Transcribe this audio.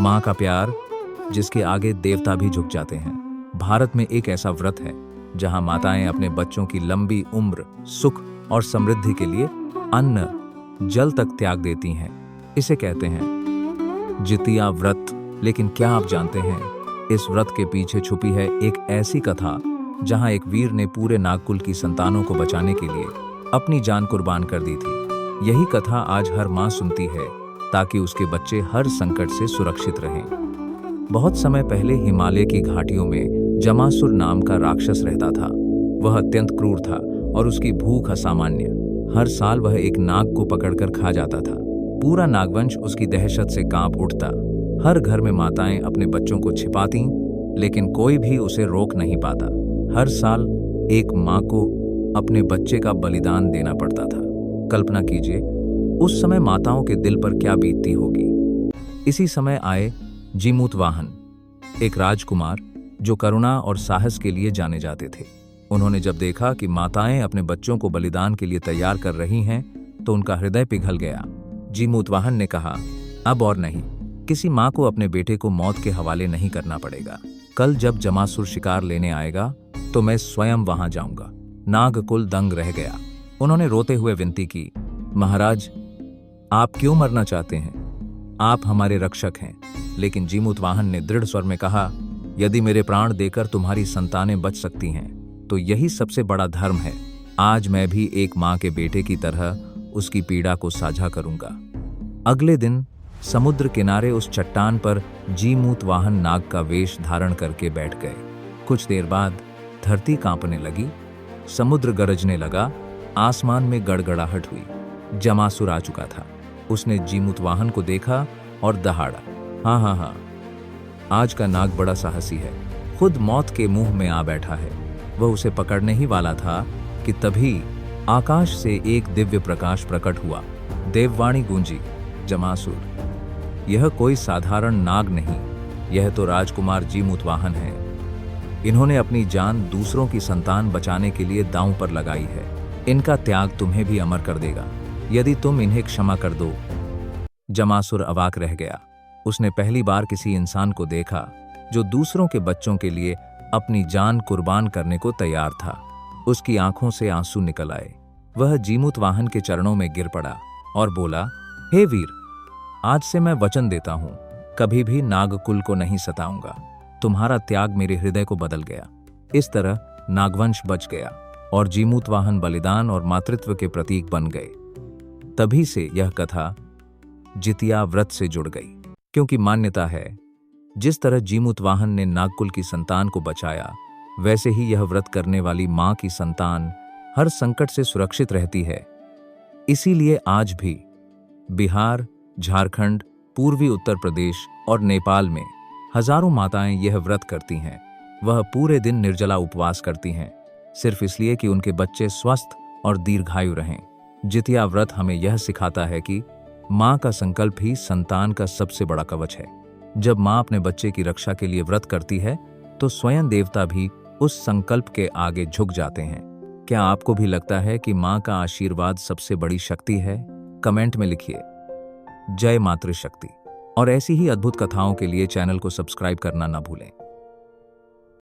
माँ का प्यार जिसके आगे देवता भी झुक जाते हैं। भारत में एक ऐसा व्रत है जहां माताएं अपने बच्चों की लंबी उम्र, सुख और समृद्धि के लिए अन्न जल तक त्याग देती हैं। इसे कहते हैं जितिया व्रत। लेकिन क्या आप जानते हैं, इस व्रत के पीछे छुपी है एक ऐसी कथा जहां एक वीर ने पूरे नागकुल की संतानों को बचाने के लिए अपनी जान कुर्बान कर दी थी। यही कथा आज हर माँ सुनती है ताकि उसके बच्चे हर संकट से सुरक्षित रहें। बहुत समय पहले हिमालय की घाटियों में जमासुर नाम का राक्षस रहता था। वह अत्यंत क्रूर था और उसकी भूख असामान्य। हर साल वह एक नाग को पकड़कर खा जाता था। पूरा नागवंश उसकी दहशत से कांप उठता। हर घर में माताएं अपने बच्चों को छिपाती, लेकिन कोई भी उसे रोक नहीं पाता। हर साल एक माँ को अपने बच्चे का बलिदान देना पड़ता था। कल्पना कीजिए उस समय माताओं के दिल पर क्या बीतती होगी। इसी समय आए जीमूतवाहन, एक राजकुमार जो करुणा और साहस के लिए जाने जाते थे। उन्होंने जब देखा कि माताएं अपने बच्चों को बलिदान के लिए तैयार कर रही हैं, तो उनका हृदय पिघल गया। जीमूतवाहन ने कहा, अब और नहीं, किसी माँ को अपने बेटे को मौत के हवाले नहीं करना पड़ेगा। कल जब जमासुर शिकार लेने आएगा तो मैं स्वयं वहां जाऊंगा। नागकुल दंग रह गया। उन्होंने रोते हुए विनती की, महाराज, आप क्यों मरना चाहते हैं? आप हमारे रक्षक हैं। लेकिन जीमूतवाहन ने दृढ़ स्वर में कहा, यदि मेरे प्राण देकर तुम्हारी संतानें बच सकती हैं तो यही सबसे बड़ा धर्म है। आज मैं भी एक माँ के बेटे की तरह उसकी पीड़ा को साझा करूंगा। अगले दिन समुद्र किनारे उस चट्टान पर जीमूतवाहन नाग का वेश धारण करके बैठ गए। कुछ देर बाद धरती कांपने लगी, समुद्र गरजने लगा, आसमान में गड़गड़ाहट हुई। जमासुर आ चुका था। उसने जीमूतवाहन को देखा और दहाड़ा, हाँ, आज का नाग बड़ा साहसी है, खुद मौत के मुंह में आ बैठा है। वह उसे पकड़ने ही वाला था कि तभी आकाश से एक दिव्य प्रकाश प्रकट हुआ। देववाणी गूंजी, जमासुर, यह कोई साधारण नाग नहीं, यह तो राजकुमार जीमूतवाहन है। इन्होंने अपनी जान दूसरों की संतान बचाने के लिए दांव पर लगाई है। इनका त्याग तुम्हें भी अमर कर देगा यदि तुम इन्हें क्षमा कर दो। जमासुर अवाक रह गया। उसने पहली बार किसी इंसान को देखा जो दूसरों के बच्चों के लिए अपनी जान कुर्बान करने को तैयार था। उसकी आंखों से आंसू निकल आए। वह जीमूतवाहन के चरणों में गिर पड़ा और बोला, हे वीर, आज से मैं वचन देता हूं, कभी भी नागकुल को नहीं सताऊंगा। तुम्हारा त्याग मेरे हृदय को बदल गया। इस तरह नागवंश बच गया और जीमूतवाहन बलिदान और मातृत्व के प्रतीक बन गए। तभी से यह कथा जितिया व्रत से जुड़ गई, क्योंकि मान्यता है जिस तरह जीमूतवाहन ने नागकुल की संतान को बचाया, वैसे ही यह व्रत करने वाली मां की संतान हर संकट से सुरक्षित रहती है। इसीलिए आज भी बिहार, झारखंड, पूर्वी उत्तर प्रदेश और नेपाल में हजारों माताएं यह व्रत करती हैं। वह पूरे दिन निर्जला उपवास करती हैं, सिर्फ इसलिए कि उनके बच्चे स्वस्थ और दीर्घायु रहें। जितिया व्रत हमें यह सिखाता है कि माँ का संकल्प ही संतान का सबसे बड़ा कवच है। जब माँ अपने बच्चे की रक्षा के लिए व्रत करती है तो स्वयं देवता भी उस संकल्प के आगे झुक जाते हैं। क्या आपको भी लगता है कि माँ का आशीर्वाद सबसे बड़ी शक्ति है? कमेंट में लिखिए, जय मातृशक्ति। और ऐसी ही अद्भुत कथाओं के लिए चैनल को सब्सक्राइब करना न भूलें।